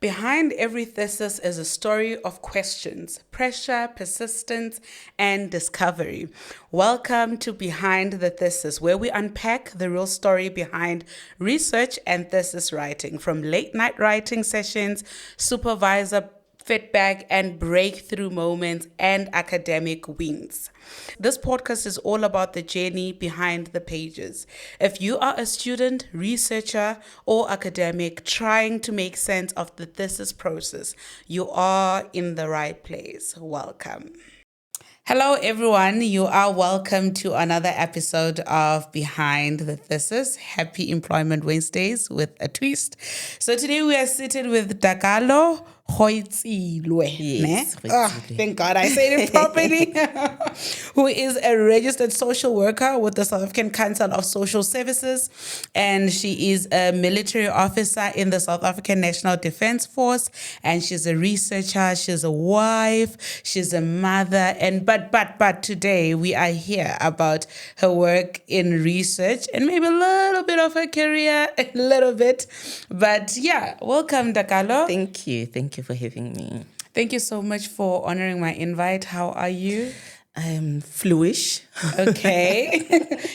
Behind every thesis is a story of questions, pressure, persistence, and discovery. Welcome to Behind the Thesis, where we unpack the real story behind research and thesis writing, from late night writing sessions, supervisor feedback and breakthrough moments and academic wins. This podcast is all about the journey behind the pages. If you are a student, researcher, or academic trying to make sense of the thesis process, you are in the right place. Welcome. Hello, everyone. You are welcome to another episode of Behind the Thesis. Happy Employment Wednesdays with a twist. So today we are seated with Dakalo Hoitsilwe. Yes, Thank God I said it properly. Who is a registered social worker with the South African Council of Social Services. And she is a military officer in the South African National Defence Force. And she's a researcher, she's a wife, she's a mother. And but today we are here about her work in research and maybe a little bit of her career, a little bit. But yeah, welcome, Dakalo. Thank you for having me. Thank you so much for honoring my invite. How are you? I'm fluish. Okay.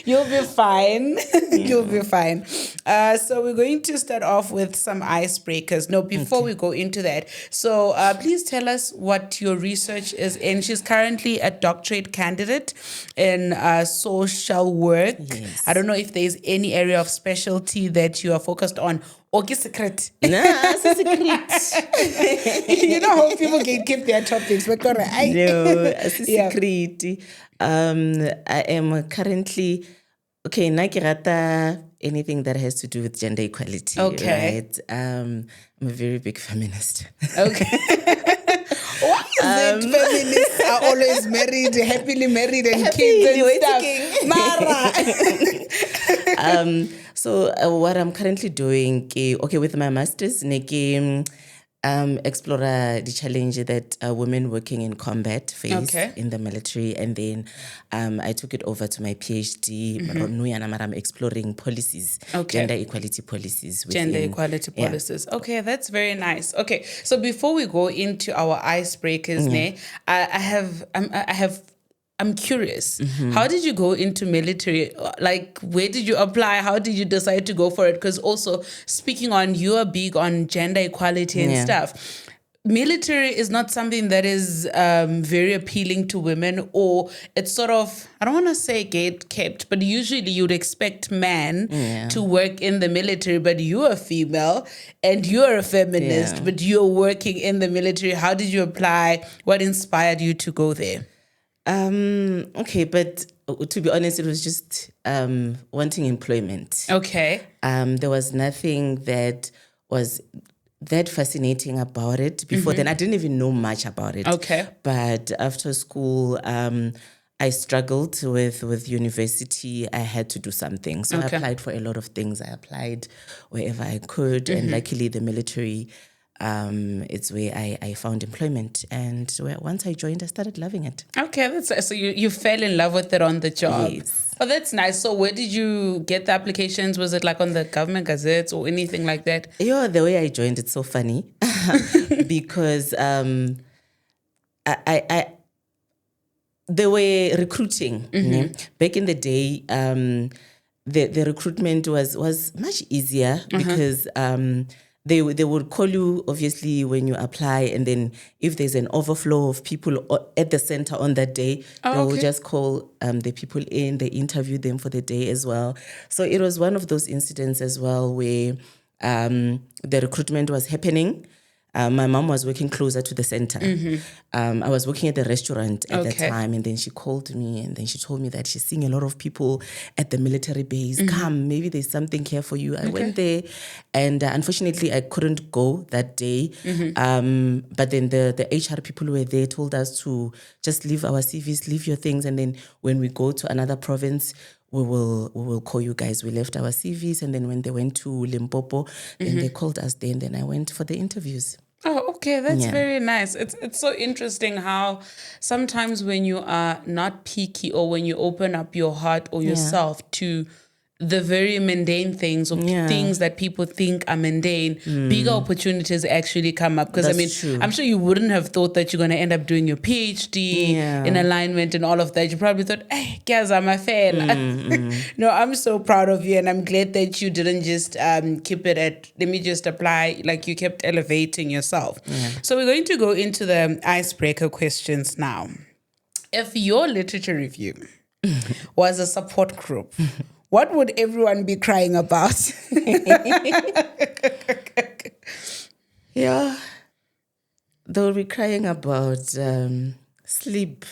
You'll be fine. You'll be fine. So we're going to start off with some icebreakers. No, before we go into that. So please tell us what your research is in. She's currently a doctorate candidate in social work. Yes. I don't know if there's any area of specialty that you are focused on. Okay, secret. Nah, it's a secret. You know how people can keep their topics. No, it's a secret. I am currently, nakirata anything that has to do with gender equality. Okay. Right? I'm a very big feminist. Okay. Why is it feminists are always married, happily married and kids and stuff? So what I'm currently doing, with my master's, explore the challenge that women working in combat face in the military, and then I took it over to my PhD. I'm exploring policies, gender equality policies. Gender equality policies. Okay, that's very nice. Okay, so before we go into our icebreakers, I'm curious. How did you go into military? Like, where did you apply? How did you decide to go for it? Because also, speaking on, you are big on gender equality and stuff. Military is not something that is very appealing to women, or it's sort of, I don't want to say gate kept, but usually you'd expect men to work in the military, but you're a female and you're a feminist, but you're working in the military. How did you apply? What inspired you to go there? But to be honest, it was just wanting employment. Okay. There was nothing that was that fascinating about it before then. I didn't even know much about it. Okay. But after school, I struggled with university. I had to do something. So I applied for a lot of things. I applied wherever I could. And luckily the military, it's where I found employment, and once I joined, I started loving it. Okay, so you fell in love with it on the job. Yes. Oh, that's nice. So where did you get the applications? Was it like on the government gazettes or anything like that? Yeah, the way I joined, it's so funny because I they were recruiting back in the day. The recruitment was much easier because They would call you, obviously, when you apply, and then if there's an overflow of people at the center on that day, they will just call the people in, they interview them for the day as well. So it was one of those incidents as well where the recruitment was happening. My mom was working closer to the center. I was working at the restaurant at that time, and then she called me, and then she told me that she's seeing a lot of people at the military base. Come, maybe there's something here for you. I went there, and unfortunately, I couldn't go that day. But then the HR people who were there told us to just leave our CVs, leave your things, and then when we go to another province, we will call you guys. We left our CVs, and then when they went to Limpopo, then they called us there, and then I went for the interviews. Oh, okay. That's very nice. It's so interesting how sometimes when you are not picky, or when you open up your heart or yourself to the very mundane things or things that people think are mundane, bigger opportunities actually come up. Because I mean, true. I'm sure you wouldn't have thought that you're going to end up doing your PhD in alignment and all of that. You probably thought, hey, guys, I'm a fan. No, I'm so proud of you. And I'm glad that you didn't just keep it at, let me just apply, like you kept elevating yourself. So we're going to go into the icebreaker questions now. If your literature review was a support group, what would everyone be crying about? Yeah. They'll be crying about sleep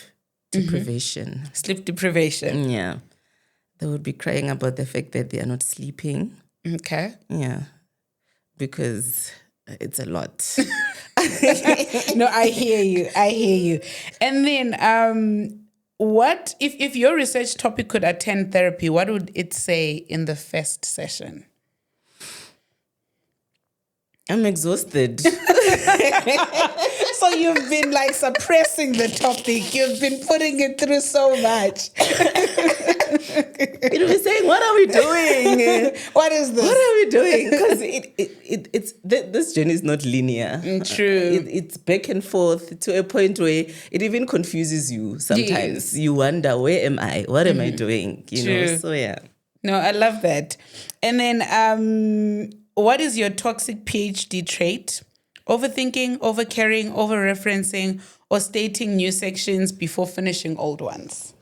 deprivation. Sleep deprivation. Yeah. They would be crying about the fact that they are not sleeping. Okay. Yeah. Because it's a lot. No, I hear you. And then what if your research topic could attend therapy, what would it say in the first session? I'm exhausted. So you've been like suppressing the topic. You've been putting it through so much. You'll be saying, what are we doing? What is this? What are we doing? Because this journey is not linear. True. It's back and forth to a point where it even confuses you sometimes. Yes. You wonder, where am I? What am I doing? You know, so yeah. No, I love that. And then what is your toxic PhD trait? Overthinking, overcaring, over-referencing, or stating new sections before finishing old ones?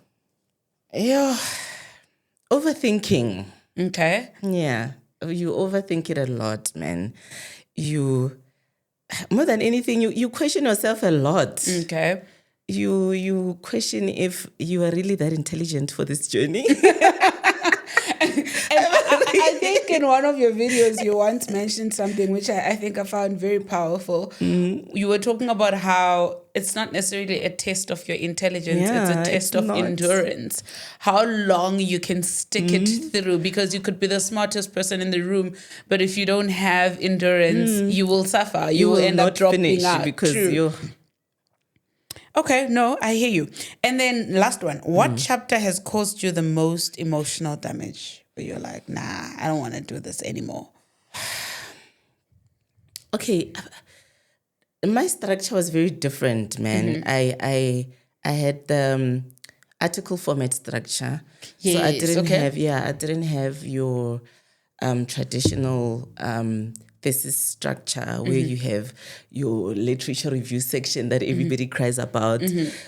Yeah. Overthinking. Okay. Yeah. You overthink it a lot, man. You, more than anything, you question yourself a lot. Okay. You question if you are really that intelligent for this journey. I think in one of your videos you once mentioned something which I think I found very powerful. You were talking about how it's not necessarily a test of your intelligence, it's a test of endurance. How long you can stick it through, because you could be the smartest person in the room, but if you don't have endurance, you will suffer. You will end up dropping out. Because you're... Okay, no, I hear you. And then last one, what chapter has caused you the most emotional damage? Where you're like, nah, I don't want to do this anymore. Okay, my structure was very different, man. I had the article format structure. Yes, so I didn't have your traditional thesis structure where you have your literature review section that everybody cries about.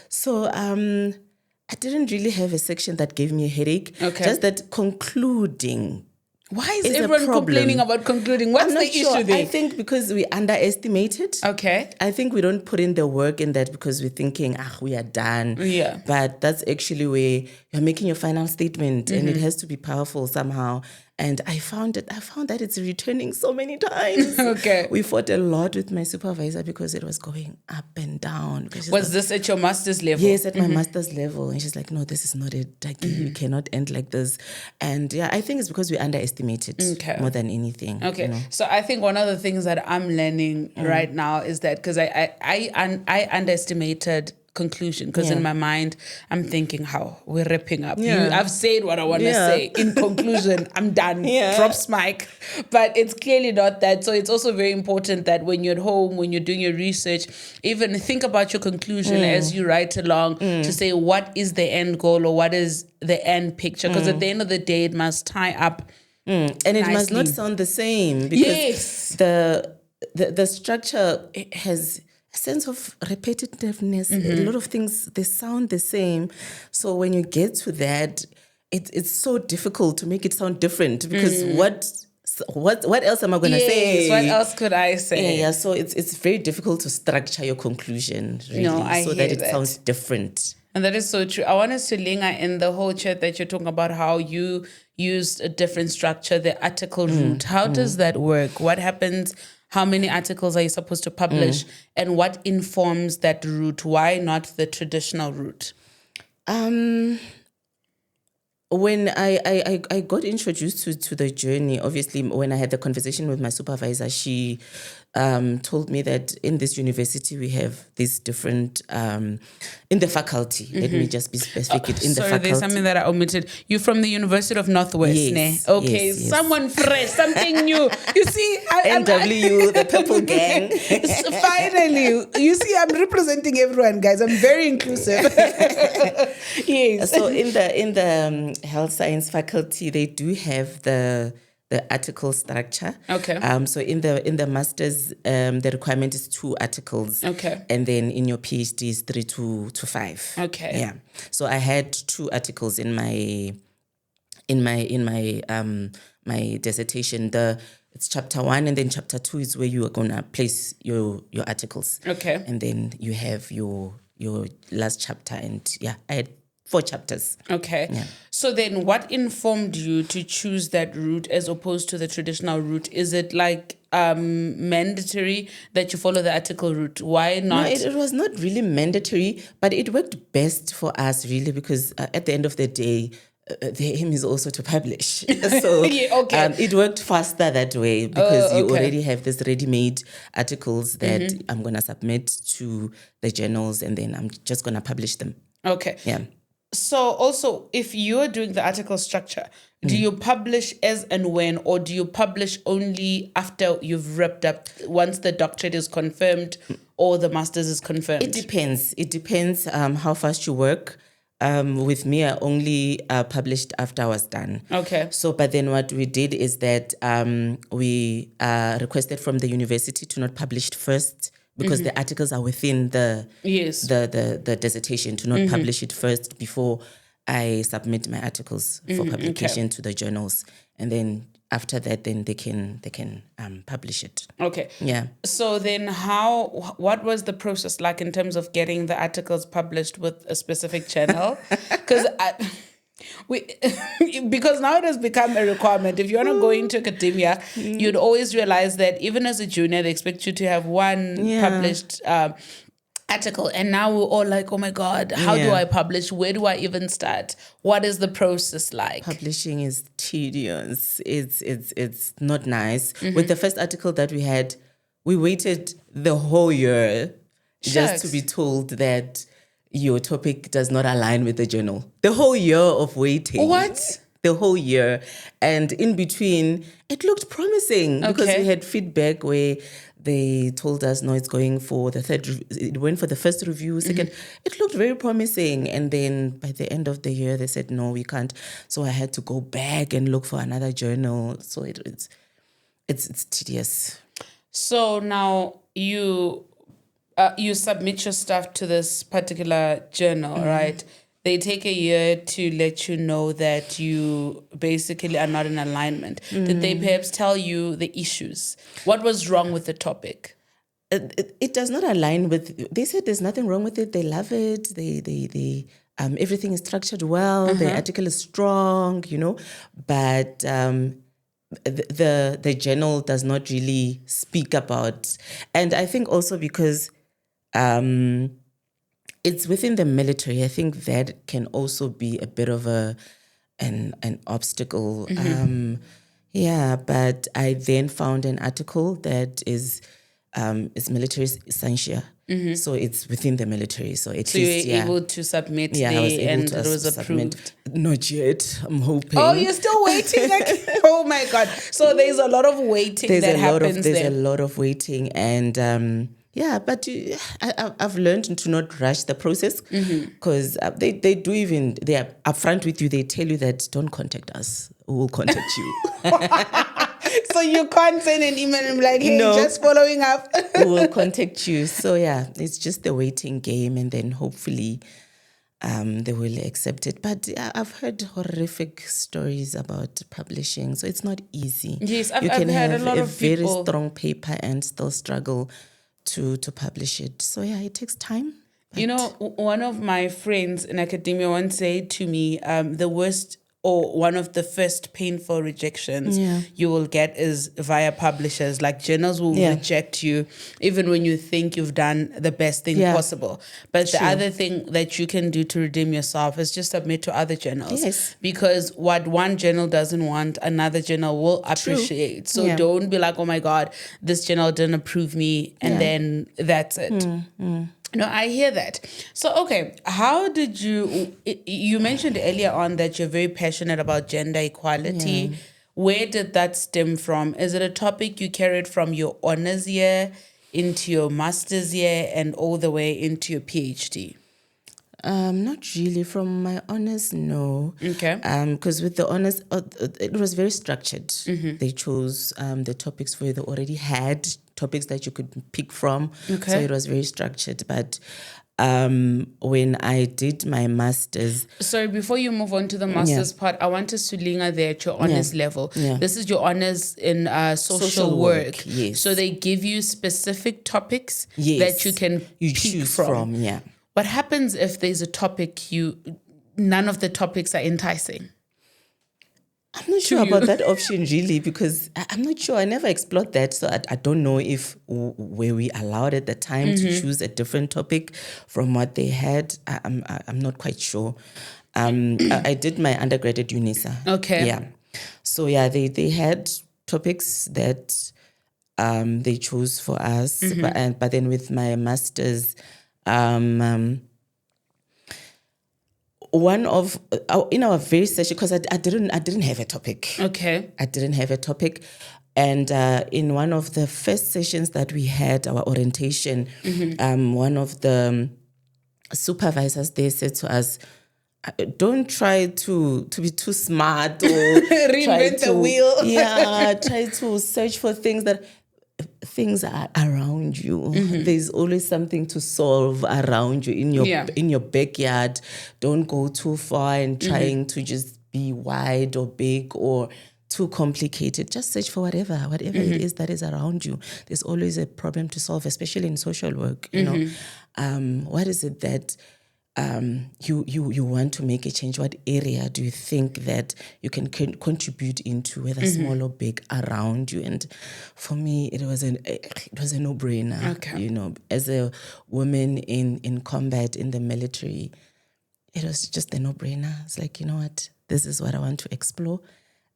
So I didn't really have a section that gave me a headache. Okay. Just that concluding. Why is everyone complaining about concluding? What's the issue there? I think because we underestimate it. Okay. I think we don't put in the work in that because we're thinking, we are done. Yeah. But that's actually where you're making your final statement and it has to be powerful somehow. And I found that it's returning so many times. Okay. We fought a lot with my supervisor because it was going up and down. Was this at your master's level? Yes, at my master's level. And she's like, no, this is not it. Like, you cannot end like this. And yeah, I think it's because we underestimate it more than anything. Okay. You know? So I think one of the things that I'm learning right now is that, because I underestimated conclusion, because in my mind I'm thinking, how we're wrapping up. I've said what I want to say. In conclusion, I'm done. Drops mic. But it's clearly not that. So it's also very important that when you're at home, when you're doing your research, even think about your conclusion as you write along to say what is the end goal or what is the end picture. Because at the end of the day, it must tie up. And it must not sound the same, because the structure has a sense of repetitiveness. A lot of things, they sound the same. So when you get to that, it's so difficult to make it sound different, because what else am I going to say? What else could I say? Yeah, so it's very difficult to structure your conclusion, really, so that it sounds different. And that is so true. I want us to linger in the whole chat that you're talking about, how you used a different structure, the article route. How does that work? What happens? How many articles are you supposed to publish? And what informs that route? Why not the traditional route? When I got introduced to the journey, obviously when I had the conversation with my supervisor, she told me that in this university we have these different in the faculty. Let me just be specific. In the faculty. There's something that I omitted. You're from the University of Northwest, yes, ne? Okay, yes. Someone fresh, something new. You see, NW, the purple gang. Finally, you see, I'm representing everyone, guys. I'm very inclusive. Yes. So in the health science faculty, they do have the article structure. Okay. So in the masters, the requirement is 2 articles. Okay. And then in your PhD is 3 to 5. Okay. Yeah. So I had 2 articles in my my dissertation. It's chapter 1 and then chapter 2 is where you are gonna place your articles. Okay. And then you have your last chapter, and I had 4 chapters. Okay. Yeah. So then what informed you to choose that route as opposed to the traditional route? Is it like mandatory that you follow the article route? Why not? No, it was not really mandatory, but it worked best for us really because at the end of the day, the aim is also to publish. So it worked faster that way because you already have this ready-made articles that I'm going to submit to the journals and then I'm just going to publish them. Okay. Yeah. So also, if you're doing the article structure, do you publish as and when, or do you publish only after you've wrapped up, once the doctorate is confirmed or the master's is confirmed? It depends. It depends how fast you work. With me, I only published after I was done. Okay. So, but then what we did is that we requested from the university to not publish first because the articles are within the dissertation, to not publish it first before I submit my articles for publication to the journals, and then after that, then they can publish it. Okay. Yeah. So then what was the process like in terms of getting the articles published with a specific channel? Because now it has become a requirement. If you want to go into academia, you'd always realize that even as a junior, they expect you to have one published article. And now we're all like, oh my God, how do I publish? Where do I even start? What is the process like? Publishing is tedious. It's not nice. With the first article that we had, we waited the whole year just to be told that your topic does not align with the journal. The whole year of waiting. What? The whole year. And in between, it looked promising because we had feedback where they told us, no, it's going for the third. It went for the first review, second. It looked very promising. And then by the end of the year, they said, no, we can't. So I had to go back and look for another journal. So it's tedious. So now you submit your stuff to this particular journal, right? They take a year to let you know that you basically are not in alignment. Did they perhaps tell you the issues? What was wrong with the topic? It does not align with. They said there's nothing wrong with it. They love it. They everything is structured well. The article is strong, but the journal does not really speak about. And I think also because it's within the military, I think that can also be a bit of an obstacle. But I then found an article that is military essential. So it's within the military. So at least, you were able to submit there and it was approved? Not yet. I'm hoping. Oh, you're still waiting? Oh my God. So there's a lot of waiting that happens there. There's a lot of waiting and... but I've learned to not rush the process because they are upfront with you. They tell you that don't contact us. We will contact you. So you can't send an email and be like, hey, just following up. We will contact you. So it's just the waiting game and then hopefully they will accept it. But I've heard horrific stories about publishing. So it's not easy. Yes, I've heard a lot of people. Very strong paper and still struggle to publish it. So it takes time. One of my friends in academia once said to me, the worst or one of the first painful rejections you will get is via publishers. Like journals will reject you even when you think you've done the best thing possible. But the other thing that you can do to redeem yourself is just submit to other journals. Yes. Because what one journal doesn't want, another journal will appreciate. So don't be like, oh my God, this journal didn't approve me, and then that's it. No, I hear that. So, okay, how did you mentioned earlier on that you're very passionate about gender equality. Yeah. Where did that stem from? Is it a topic you carried from your honors year into your master's year and all the way into your PhD? Not really. From my honors, no. Okay. Because with the honors, it was very structured. They chose the topics for you. They already had topics that you could pick from. Okay. So it was very structured. But when I did my master's... Sorry, before you move on to the master's part, I want us to linger there at your honors level. Yeah. This is your honors in social work. Yes. So they give you specific topics that you can choose from. Yeah. What happens if there's a topic none of the topics are enticing? I'm not sure about that option really, because I'm not sure. I never explored that. So I don't know if were we allowed at the time to choose a different topic from what they had. I'm not quite sure. I did my undergrad at UNISA. Okay. Yeah. So yeah, they had topics that they chose for us. But then with my master's, one of in our very session, because I didn't have a topic. Okay. I didn't have a topic, and in one of the first sessions that we had, our orientation, one of the supervisors there said to us, "Don't try to be too smart or reinvent the wheel." Try to search for things are around you. There's always something to solve around you in your backyard. Don't go too far and trying to just be wide or big or too complicated. Just search for whatever it is that is around you. There's always a problem to solve, especially in social work. You know, what is it that you want to make a change? What area do you think that you can contribute into, whether small or big, around you? And for me, it was a no-brainer. Okay. You know, as a woman in combat in the military, it was just a no-brainer. It's like, you know what, this is what I want to explore.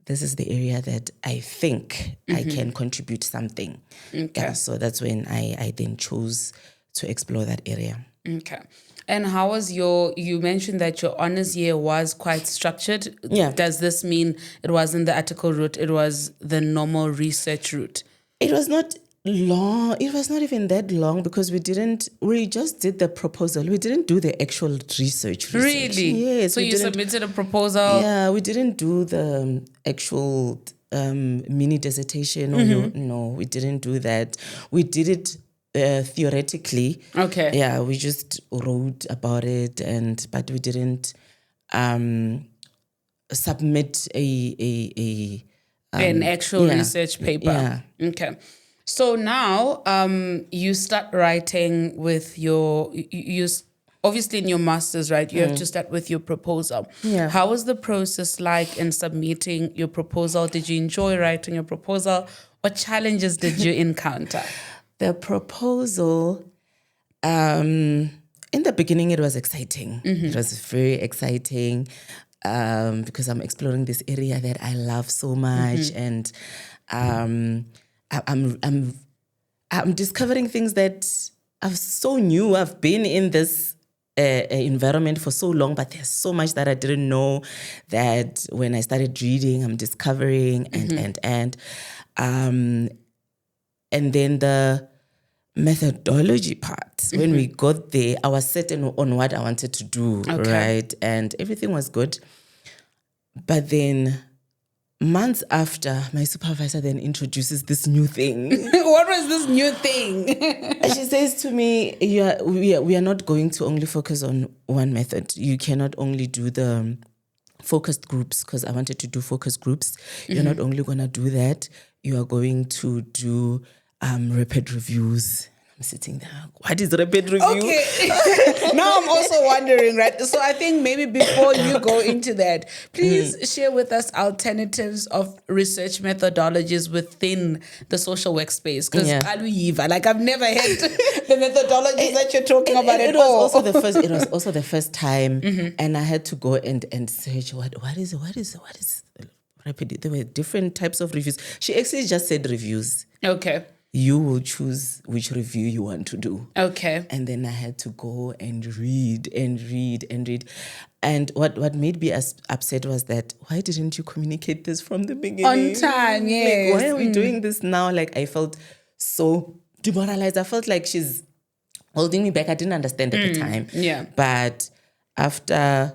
This is the area that I think I can contribute something. Okay. So that's when I then chose to explore that area. Okay. And how was you mentioned that your honors year was quite structured. Yeah. Does this mean it wasn't the article route, it was the normal research route? It was not long. It was not even that long because we just did the proposal. We didn't do the actual research. Really? Yes. So you submitted a proposal? Yeah, we didn't do the actual mini dissertation. No, we didn't do that. We did it theoretically. Okay. Yeah, we just wrote about it, but we didn't submit an actual research paper. Yeah. Okay. So now you start writing with you obviously in your master's, right? You have to start with your proposal. Yeah. How was the process like in submitting your proposal? Did you enjoy writing your proposal? What challenges did you encounter? The proposal, in the beginning, it was exciting. It was very exciting because I'm exploring this area that I love so much, and I'm discovering things that I'm so new. I've been in this environment for so long, but there's so much that I didn't know that when I started reading, I'm discovering, and then the methodology part, when we got there, I was certain on what I wanted to do, right? And everything was good. But then months after, my supervisor then introduces this new thing. What was this new thing? And she says to me, we are not going to only focus on one method. You cannot only do the focused groups, because I wanted to do focus groups. You're not only going to do that, you are going to do rapid reviews. I'm sitting there. What is rapid review? Okay. Now I'm also wondering, right? So I think maybe before you go into that, please share with us alternatives of research methodologies within the social work space. Because like I've never had the methodologies that you're talking about at all. It was also the first time, and I had to go and search what is rapid. There were different types of reviews. She actually just said reviews. Okay. You will choose which review you want to do. Okay. And then I had to go and read. And what made me upset was that, why didn't you communicate this from the beginning? On time, yes. Like, why are we doing this now? Like, I felt so demoralized. I felt like she's holding me back. I didn't understand at the time. Yeah. But after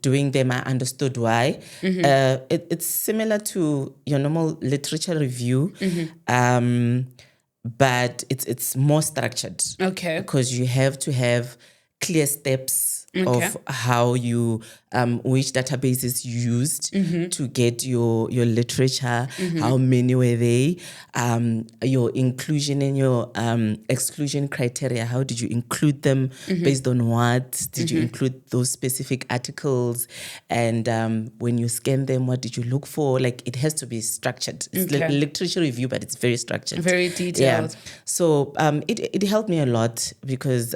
doing them, I understood why. It's similar to your normal literature review, but it's more structured. Okay. Because you have to have clear steps of how you which databases you used to get your literature, how many were they, your inclusion and your exclusion criteria, how did you include them, based on what did you include those specific articles, and when you scan them, what did you look for? Like, it has to be structured. It's literature review, but it's very structured, very detailed. So it helped me a lot because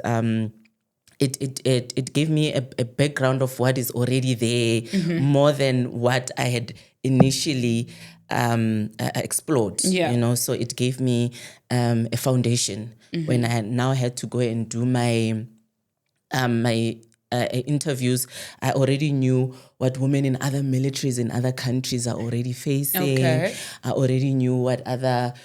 it gave me a background of what is already there, more than what I had initially explored. Yeah. You know, so it gave me a foundation when I now had to go and do my interviews. I already knew what women in other militaries in other countries are already facing. Okay. I already knew what other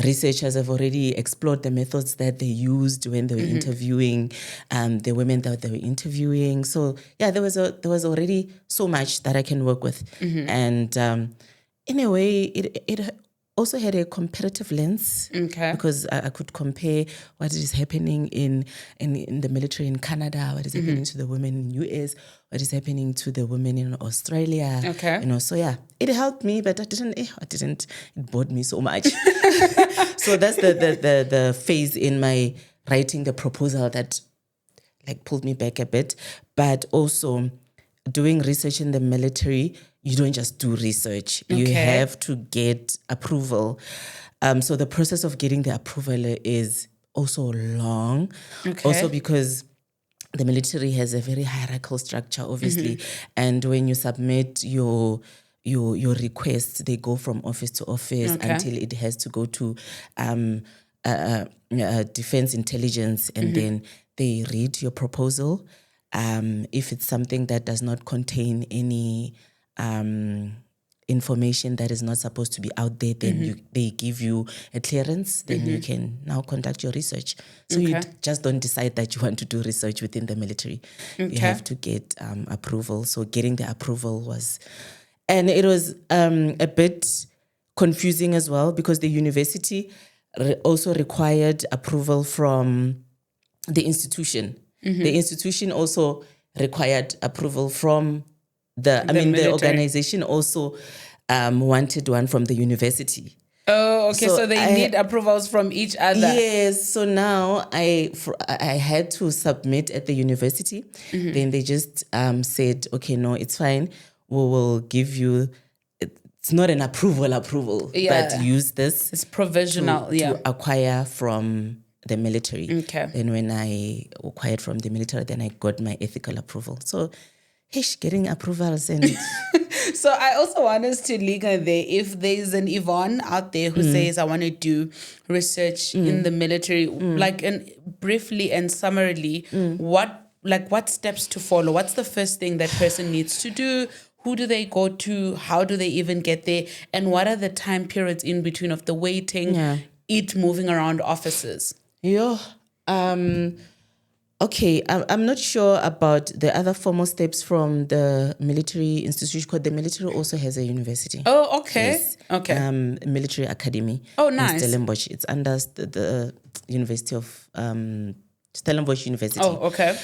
researchers have already explored the methods that they used when they were interviewing the women that they were interviewing. So yeah, there was already so much that I can work with, and in a way, it also had a comparative lens, because I could compare what is happening in the military in Canada, what is happening to the women in US, what is happening to the women in Australia. Okay. You know, so yeah, it helped me, but I didn't. It bored me so much. So that's the phase in my writing the proposal that like pulled me back a bit, but also doing research in the military. You don't just do research. You have to get approval. So the process of getting the approval is also long. Also because the military has a very hierarchical structure, obviously. And when you submit your requests, they go from office to office until it has to go to defense intelligence, and then they read your proposal. If it's something that does not contain any information that is not supposed to be out there, then they give you a clearance, then you can now conduct your research. So you just don't decide that you want to do research within the military. You have to get approval. So getting the approval was a bit confusing as well, because the university also required approval from the institution. The institution also required approval from the organization also wanted one from the university. Oh, okay. So they need approvals from each other. Yes. So now I had to submit at the university. Then they just said, okay, no, it's fine. We will give you. It's not an approval, but use this. It's provisional. To acquire from the military. Okay. Then when I acquired from the military, then I got my ethical approval. So, getting approvals and. So I also want us to link there. If there's an Yvonne out there who says, I want to do research in the military, and briefly and summarily, what steps to follow? What's the first thing that person needs to do? Who do they go to? How do they even get there? And what are the time periods in between of the waiting, it moving around offices? Okay, I'm not sure about the other formal steps from the military institution, because the military also has a university. Oh, okay. Yes. Okay. Military Academy. Oh, nice. In Stellenbosch. It's under the University of Stellenbosch University. Oh, okay.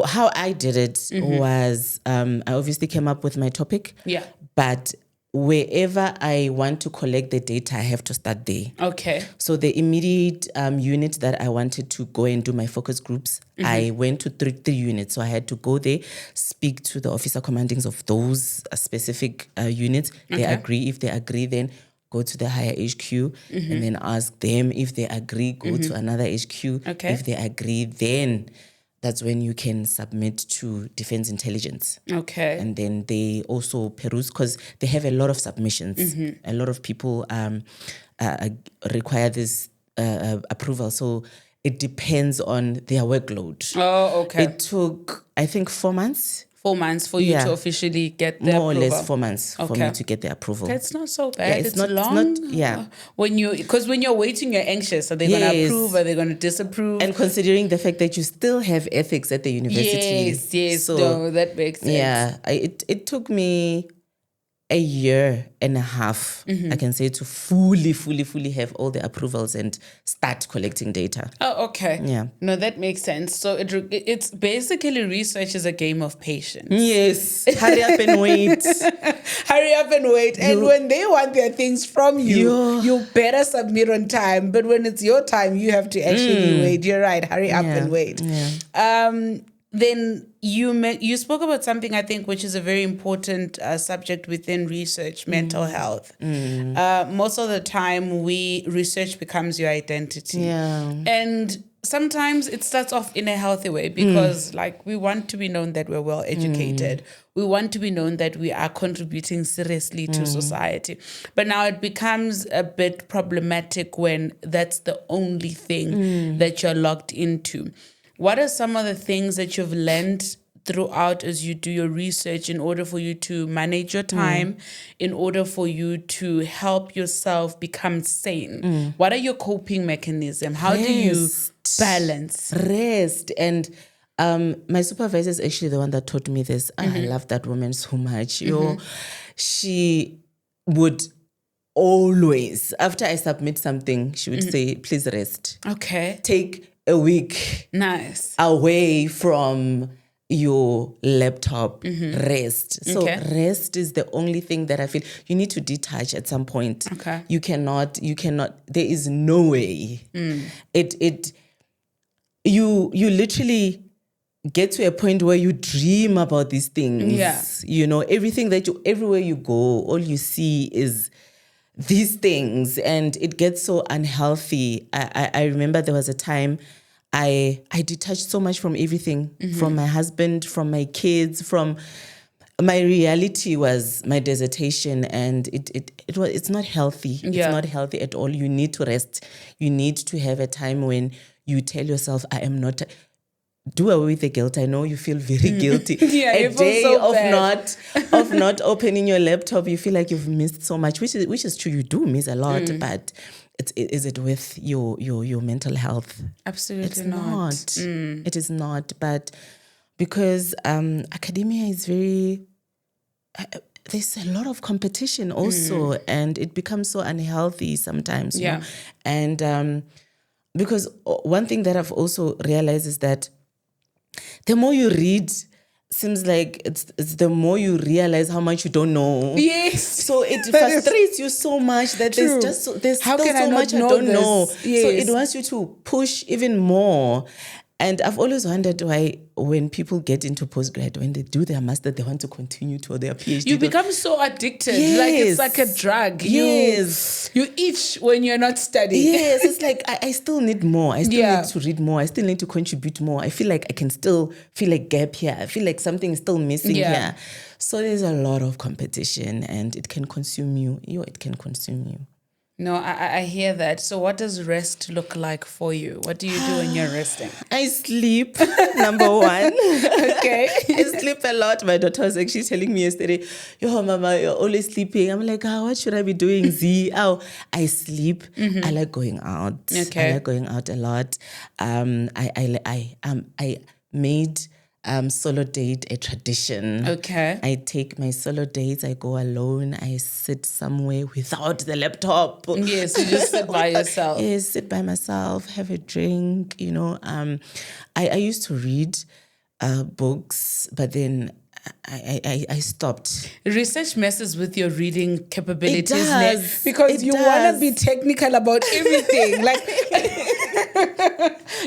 How I did it was I obviously came up with my topic. Yeah. But wherever I want to collect the data, I have to start there. Okay. So the immediate unit that I wanted to go and do my focus groups, I went to three units. So I had to go there, speak to the officer commandings of those specific units. They agree. If they agree, then go to the higher HQ and then ask them. If they agree, go to another HQ. Okay. If they agree, then that's when you can submit to Defense Intelligence. Okay. And then they also peruse, because they have a lot of submissions. A lot of people require this approval. So it depends on their workload. Oh, okay. It took, I think, 4 months. 4 months for you to officially get the More approval. or less 4 months for me to get the approval. That's not so bad. it's not long. Because when you're waiting, you're anxious. Are they going to approve? Are they going to disapprove? And considering the fact that you still have ethics at the university. Yes. So, no, that makes sense. Yeah, it took me a year and a half, I can say, to fully have all the approvals and start collecting data. Oh, okay. Yeah. No, that makes sense. So it's basically research is a game of patience. Yes. Hurry up and wait. Hurry up and wait. And when they want their things from you, you better submit on time. But when it's your time, you have to actually wait. You're right. Hurry up and wait. Yeah. Then you spoke about something, I think, which is a very important subject within research, mental health. Most of the time, research becomes your identity. Yeah. And sometimes it starts off in a healthy way because we want to be known that we're well educated. We want to be known that we are contributing seriously to society. But now it becomes a bit problematic when that's the only thing that you're locked into. What are some of the things that you've learned throughout as you do your research in order for you to manage your time, in order for you to help yourself become sane? What are your coping mechanisms? How do you balance? Rest. And my supervisor is actually the one that taught me this. I love that woman so much. She would always, after I submit something, she would say, please rest. Okay. Take a week away from your laptop. Rest. So rest is the only thing that I feel you need to detach at some point. Okay. You cannot, there is no way. You literally get to a point where you dream about these things. Yeah. Everything everywhere you go, all you see is these things, and it gets so unhealthy. I remember there was a time I detached so much from everything, from my husband, from my kids, from my reality was my dissertation, and it's not healthy. It's not healthy at all. You need to rest. You need to have a time when you tell yourself, I am not. Do away with the guilt. I know you feel very guilty. A day of not opening your laptop, you feel like you've missed so much, which is true. You do miss a lot, but is it with your mental health? Absolutely it's not. It is not. But because academia is very, there's a lot of competition also, and it becomes so unhealthy sometimes. You know? And because one thing that I've also realized is that the more you read, seems like it's the more you realize how much you don't know. Yes. So it frustrates you so much that there's still so much I don't know. Yes. So it wants you to push even more. And I've always wondered why when people get into postgrad, when they do their master, they want to continue to their PhD. You become so addicted. Like it's like a drug. You itch when you're not studying. Yes, it's like I still need more. I still need to read more. I still need to contribute more. I feel like I can still feel a gap here. I feel like something is still missing here. So there's a lot of competition, and it can consume you. It can consume you. No, I hear that. So what does rest look like for you? What do you do when you're resting? I sleep, number one. Okay. I sleep a lot. My daughter was actually telling me yesterday, yo, mama, you're always sleeping. I'm like, what should I be doing, Z? I sleep. I like going out. Okay. I like going out a lot. I made solo date a tradition. Okay. I take my solo dates, I go alone, I sit somewhere without the laptop. Yes, you just sit by yourself. Yes, sit by myself, have a drink, I used to read books, but then I stopped. Research messes with your reading capabilities. It does. Because you want to be technical about everything. Like,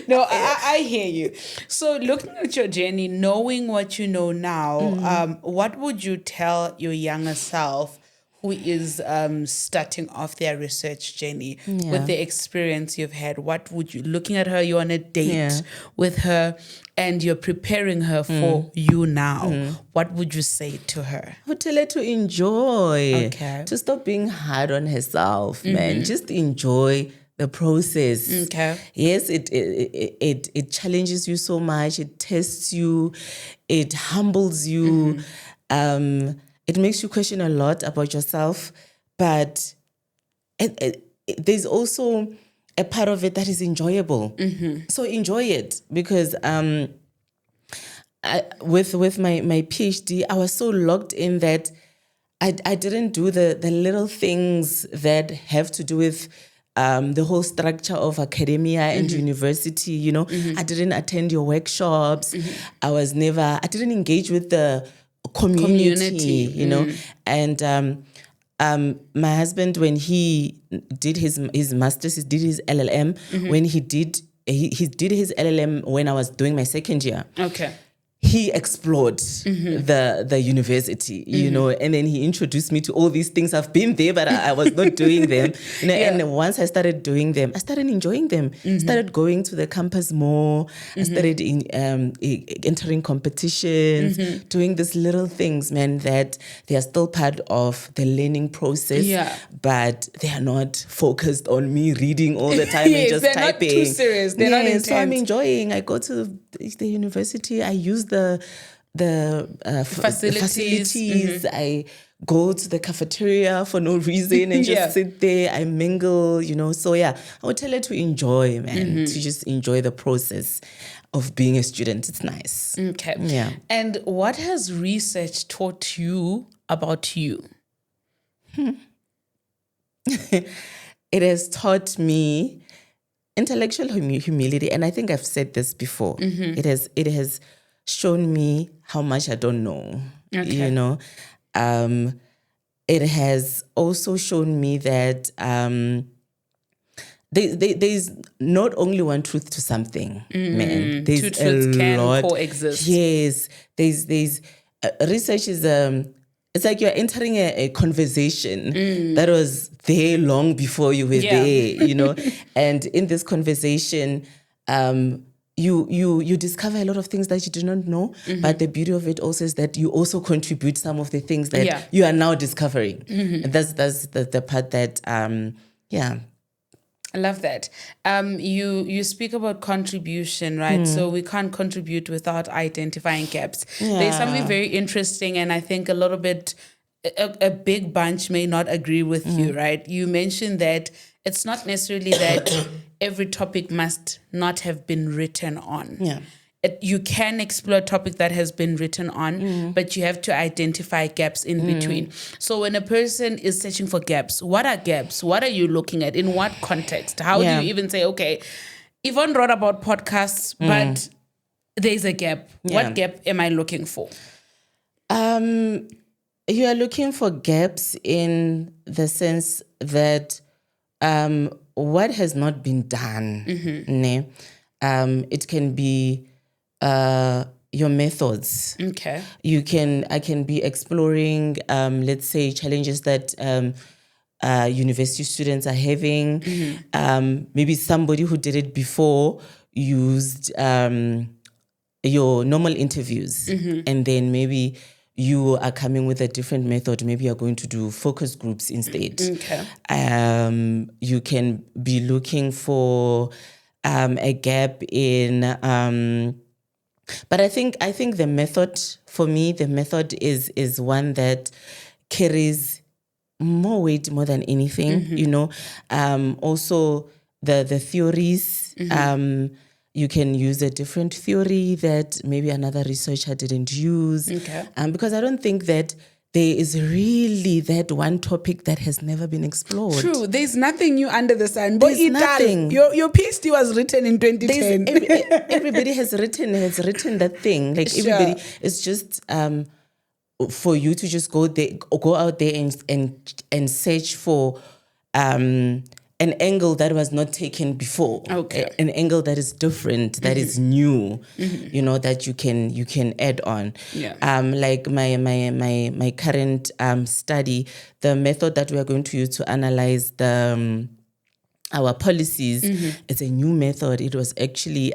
no, I hear you. So looking at your journey, knowing what you know now, what would you tell your younger self who is starting off their research journey with the experience you've had? What would you, looking at her, you're on a date with her and you're preparing her for you now, what would you say to her? I would tell her to enjoy, Okay. to stop being hard on herself, man. Just enjoy the process. Okay. Yes, it challenges you so much. It tests you. It humbles you. It makes you question a lot about yourself. But there's also a part of it that is enjoyable. So enjoy it, because with my PhD, I was so locked in that I didn't do the little things that have to do with the whole structure of academia and university. You know, I didn't attend your workshops. I didn't engage with the community. You know, and my husband, when he did his master's, he did his LLM. When he did his LLM when I was doing my second year. Okay. He explored the university, you know, and then he introduced me to all these things. I've been there, but I was not doing them. You know, and once I started doing them, I started enjoying them. Started going to the campus more. I started entering competitions, doing these little things, man, that they are still part of the learning process, but they are not focused on me reading all the time and just they're typing. Not too serious. They're not intense. So I'm enjoying. I go to the university. I use the facilities. I go to the cafeteria for no reason and just sit there. I mingle, you know. So I would tell her to enjoy, man, to just enjoy the process of being a student. It's nice. Okay. Yeah. And what has research taught you about you? It has taught me intellectual humility, and I think I've said this before. It has shown me how much I don't know. You know, it has also shown me that there's not only one truth to something, man. There's Two truths can coexist. Yes, there's research is it's like you're entering a conversation that was there long before you were there, you know. And in this conversation, you discover a lot of things that you do not know. But the beauty of it also is that you also contribute some of the things that you are now discovering. And that's the part that I love that. You speak about contribution, right? So we can't contribute without identifying gaps. There's something very interesting, and I think a little bit, a big bunch may not agree with you, right? You mentioned that it's not necessarily that every topic must not have been written on. You can explore a topic that has been written on, but you have to identify gaps in between. So when a person is searching for gaps, what are gaps? What are you looking at? In what context? How do you even say, okay, Yvonne wrote about podcasts, but there's a gap. What gap am I looking for? You are looking for gaps in the sense that what has not been done. It can be your methods. Okay. I can be exploring, let's say, challenges that university students are having. Maybe somebody who did it before used your normal interviews, and then maybe you are coming with a different method. Maybe you're going to do focus groups instead. Okay. You can be looking for a gap in but I think the method, for me, the method is one that carries more weight more than anything, you know. Also the theories, you can use a different theory that maybe another researcher didn't use. Because I don't think that there is really that one topic that has never been explored. True. There's nothing new under the sun. But There's nothing. Your PhD was written in 2010. Everybody has written that thing. Like everybody, it's just for you to just go out there and search for an angle that was not taken before. Okay. An angle that is different, that is new, that you can add on. Yeah. Like my current study, the method that we are going to use to analyze the our policies, it's a new method. It was actually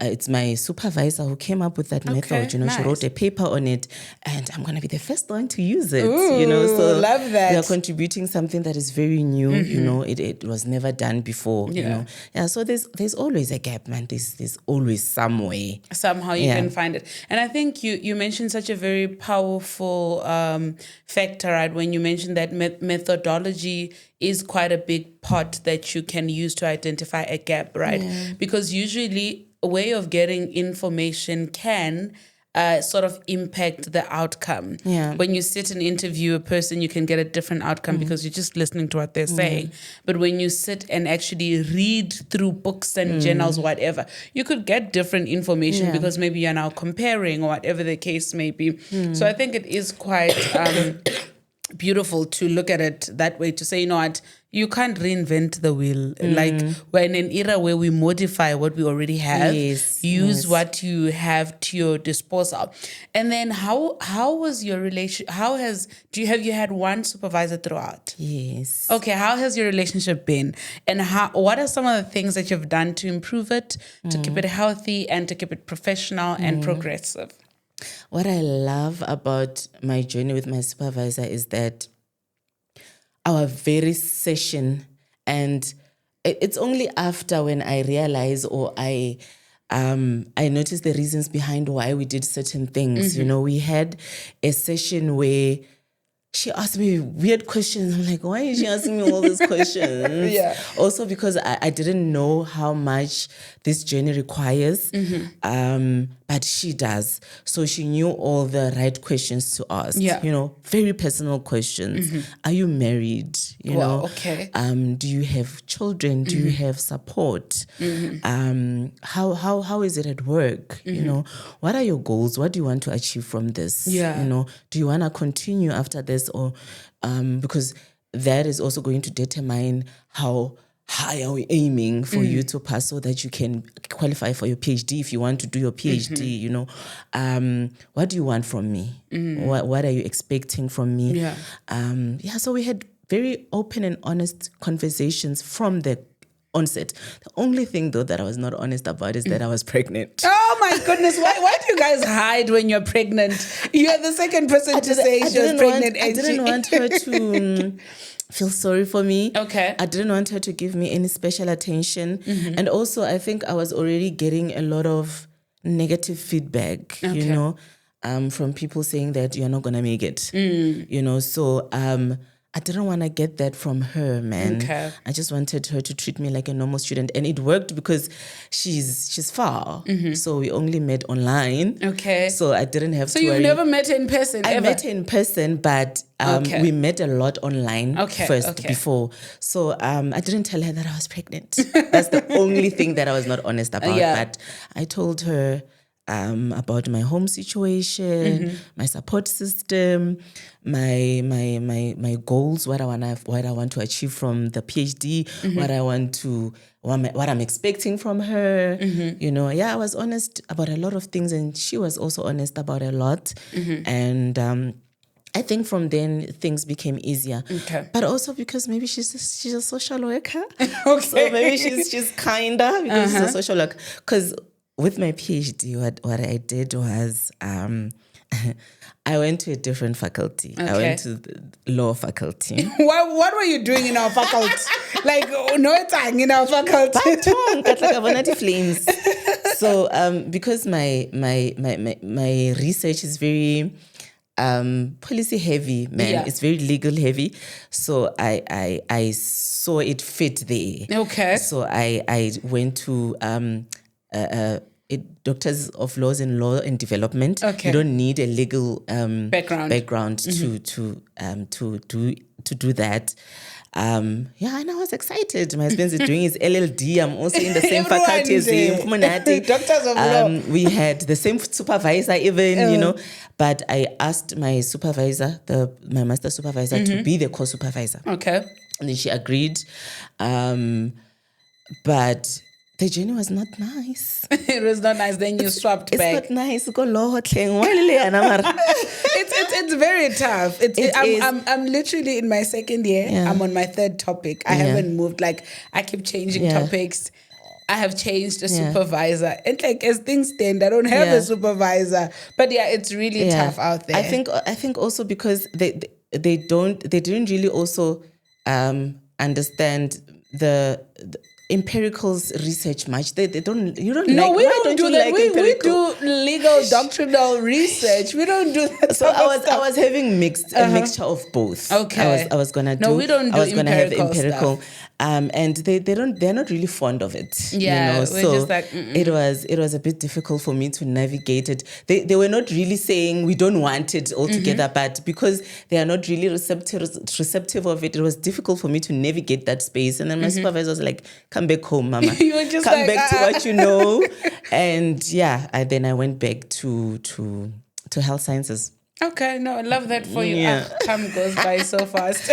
it's my supervisor who came up with that method. She wrote a paper on it, and I'm gonna be the first one to use it. Ooh, so love that. we are contributing something that is very new. It was never done before. So there's always a gap, man. There's always some way. Somehow you can find it. And I think you mentioned such a very powerful factor, right? When you mentioned that methodology is quite a big part that you can use to identify a gap, right? Because usually a way of getting information can sort of impact the outcome. When you sit and interview a person, you can get a different outcome because you're just listening to what they're saying. But when you sit and actually read through books and journals, whatever, you could get different information because maybe you're now comparing or whatever the case may be. So I think it is quite beautiful to look at it that way, to say, you know what, you can't reinvent the wheel. Like, we're in an era where we modify what we already have, use what you have to your disposal. And then how was your relation? Have you had one supervisor throughout? Yes. Okay, how has your relationship been? And what are some of the things that you've done to improve it, to keep it healthy and to keep it professional and progressive? What I love about my journey with my supervisor is that our very session, and it's only after when I realize or I notice the reasons behind why we did certain things. We had a session where she asked me weird questions. I'm like, why is she asking me all these questions? Also because I didn't know how much this journey requires, but she does. So she knew all the right questions to ask. Very personal questions. Are you married? You know? Okay. Do you have children? Do you have support? How is it at work? What are your goals? What do you want to achieve from this? Do you want to continue after this, or because that is also going to determine how high are we aiming for you to pass, so that you can qualify for your PhD if you want to do your PhD. What do you want from me? What are you expecting from me? So we had very open and honest conversations from the onset. The only thing, though, that I was not honest about is that I was pregnant. Oh my goodness! Why do you guys hide when you're pregnant? You're the second person to say she was pregnant. I didn't want her to feel sorry for me. Okay. I didn't want her to give me any special attention. And also, I think I was already getting a lot of negative feedback, from people saying that you're not going to make it. So I didn't want to get that from her, man. Okay. I just wanted her to treat me like a normal student. And it worked because she's far. So we only met online. Okay. So I didn't have to worry. So you've never met her in person, I ever? met her in person, but we met a lot online first before. So I didn't tell her that I was pregnant. That's the only thing that I was not honest about. But I told her about my home situation, my support system, my goals, what I want to achieve from the PhD, what I'm expecting from her. I was honest about a lot of things, and she was also honest about a lot. And I think from then things became easier. Okay. But also because maybe she's a social worker. Okay. So maybe she's kinder because she's a social worker. Because with my PhD, what I did was I went to a different faculty. Okay. I went to the law faculty. What were you doing in our faculty? Like, no time in our faculty. Flames. So because my research is very policy heavy, man. It's very legal heavy. So I saw it fit there. Okay. So I went to doctors of laws in law and development. Okay. You don't need a legal background Mm-hmm. to do that. And I was excited. My husband is doing his LLD. I'm also in the same faculty as him. Doctors of law. We had the same supervisor even, but I asked my supervisor, my master supervisor, to be the co-supervisor. Okay. And then she agreed. But the journey was not nice. It was not nice. Then you swapped back. It's not nice. It's very tough. I'm literally in my second year. Yeah. I'm on my third topic. I haven't moved. Like, I keep changing topics. I have changed a supervisor. And like, as things stand, I don't have a supervisor. But it's really tough out there. I think also because they didn't really also understand the empirical research much. They don't. You don't. No, like, we why don't do you that. Like We empirical? do legal doctrinal research. We don't do that. So I was having a mixture of both. Okay. I was gonna do. No, we don't do I was gonna have empirical stuff. And they're not really fond of it. Yeah, we're so just like, it was a bit difficult for me to navigate it. They were not really saying we don't want it altogether, but because they are not really receptive of it, it was difficult for me to navigate that space. And then my supervisor was like, "Come back home, Mama. You were just come like, back to what you know." And then I went back to health sciences. Okay, no, I love that for you. Yeah. Time goes by so fast.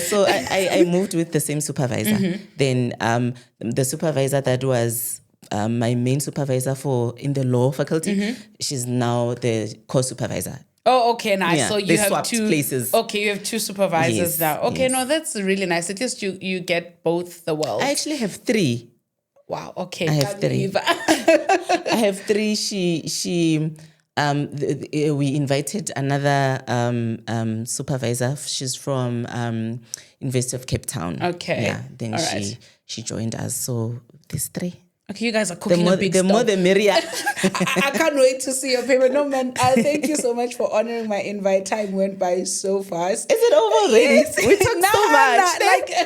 So I moved with the same supervisor. Then the supervisor that was my main supervisor in the law faculty, she's now the co-supervisor. Oh, okay, nice. Yeah, so you they have swapped two places. Okay, you have two supervisors Yes, now. Okay, yes. no, that's really nice. At least you get both the worlds. I actually have 3. Wow. Okay, I have 3. I have 3. We invited another supervisor. She's from University of Cape Town. Okay. Yeah. Then all right. she joined us. So there's 3. Okay, you guys are cooking a big the more the merrier. I can't wait to see your paper. No, man, thank you so much for honoring my invite. Time went by so fast. Is it over already? We talked so much.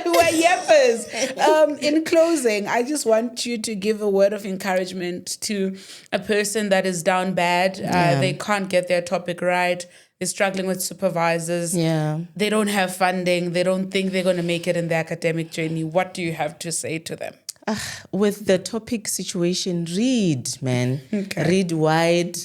We're yappers. In closing, I just want you to give a word of encouragement to a person that is down bad. They can't get their topic right. They're struggling with supervisors. Yeah. They don't have funding. They don't think they're going to make it in their academic journey. What do you have to say to them? With the topic situation, read, man. Okay. Read wide,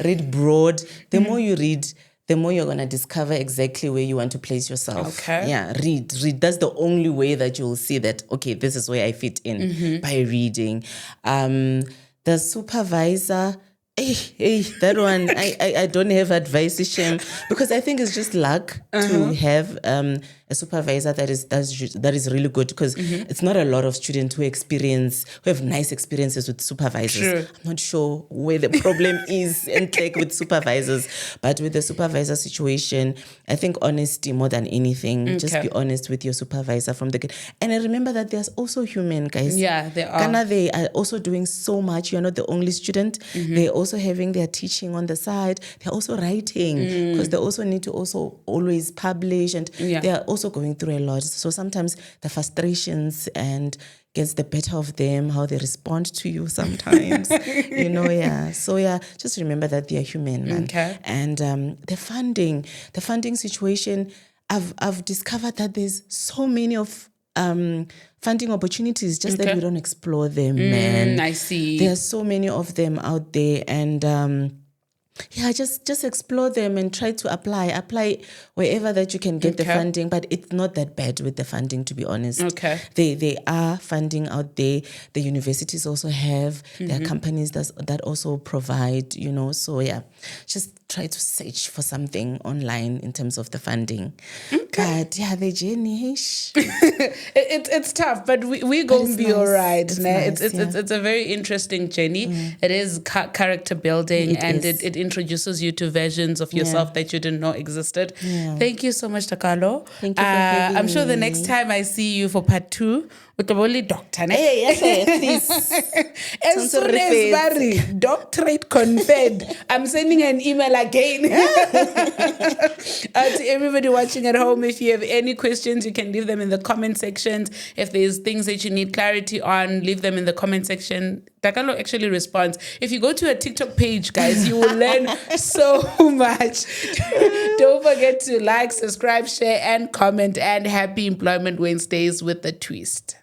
read broad. The more you read, the more you're going to discover exactly where you want to place yourself. Okay. Yeah, read. That's the only way that you'll see that, okay, this is where I fit in, by reading. The supervisor, that one, I don't have advice, Shem, because I think it's just luck to have a supervisor that is really good, because it's not a lot of students who have nice experiences with supervisors. True. I'm not sure where the problem is and like with supervisors, but with the supervisor situation, I think honesty more than anything. Just be honest with your supervisor from the get. And I remember that there's also human guys. Yeah, they are. Ghana, they are also doing so much. You're not the only student. They're also having their teaching on the side. They're also writing, because they also need to also always publish, and they are also going through a lot. So sometimes the frustrations and gets the better of them, how they respond to you sometimes. So just remember that they are human, man. Okay. And the funding situation, I've discovered that there's so many of funding opportunities, just that we don't explore them, man. I see. There are so many of them out there, and just explore them and try to apply wherever that you can get the funding. But it's not that bad with the funding, to be honest. Okay. They are funding out there. The universities also have. There are companies that also provide, so just try to search for something online in terms of the funding. But the journey, it's tough, but we're going to be all right. It's a very interesting journey. It is character building, it introduces you to versions of yourself that you didn't know existed. Thank you so much, Takalo. Thank you for having I'm sure the me. next time I see you for part 2 with the only doctor. Yes. As soon as Barry, doctorate conferred, I'm sending an email again. To everybody watching at home, if you have any questions, you can leave them in the comment sections. If there's things that you need clarity on, leave them in the comment section. Takalo actually responds. If you go to a TikTok page, guys, you will learn so much. Don't forget to like, subscribe, share, and comment. And happy Employment Wednesdays with a twist.